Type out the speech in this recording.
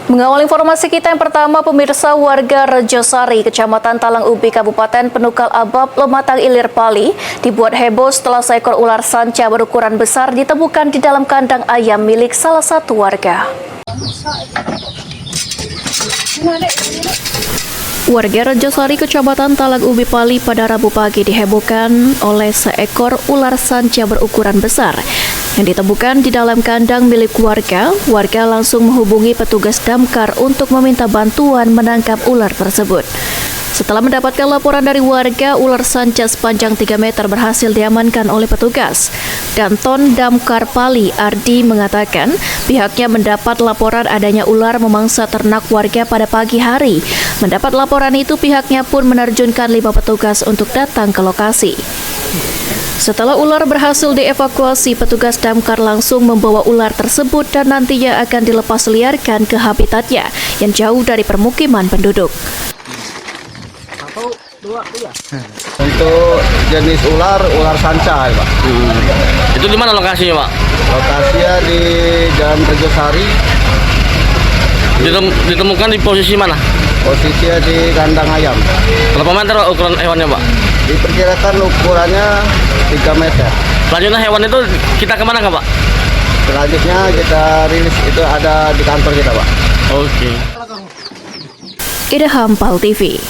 Mengawal informasi kita yang pertama, pemirsa, warga Rejosari, Kecamatan Talang Ubi, Kabupaten Penukal Abab, Lematang Ilir, Bali, dibuat heboh setelah seekor ular sanca berukuran besar ditemukan di dalam kandang ayam milik salah satu warga. Warga Rejosari, Kecamatan Talang Ubi, Bali pada Rabu pagi dihebohkan oleh seekor ular sanca berukuran besar yang ditemukan di dalam kandang milik warga. Warga langsung menghubungi petugas damkar untuk meminta bantuan menangkap ular tersebut. Setelah mendapatkan laporan dari warga, ular sanca sepanjang 3 meter berhasil diamankan oleh petugas. Danton Damkar Bali, Ardi, mengatakan pihaknya mendapat laporan adanya ular memangsa ternak warga pada pagi hari. Mendapat laporan itu, pihaknya pun menerjunkan 5 petugas untuk datang ke lokasi. Setelah ular berhasil dievakuasi, petugas damkar langsung membawa ular tersebut dan nantinya akan dilepas liarkan ke habitatnya yang jauh dari permukiman penduduk. Untuk jenis ular sanca, Pak. Itu di mana lokasinya, Pak? Lokasinya di Jalan Rejosari. Ditemukan di posisi mana? Posisinya di kandang ayam. Berapa meter, Pak, ukuran hewannya, Pak? Diperkirakan ukurannya 3 meter. Selanjutnya hewan itu kita kemana, Pak? Selanjutnya kita rilis, itu ada di kantor kita, Pak. Oke. Idham PAL TV.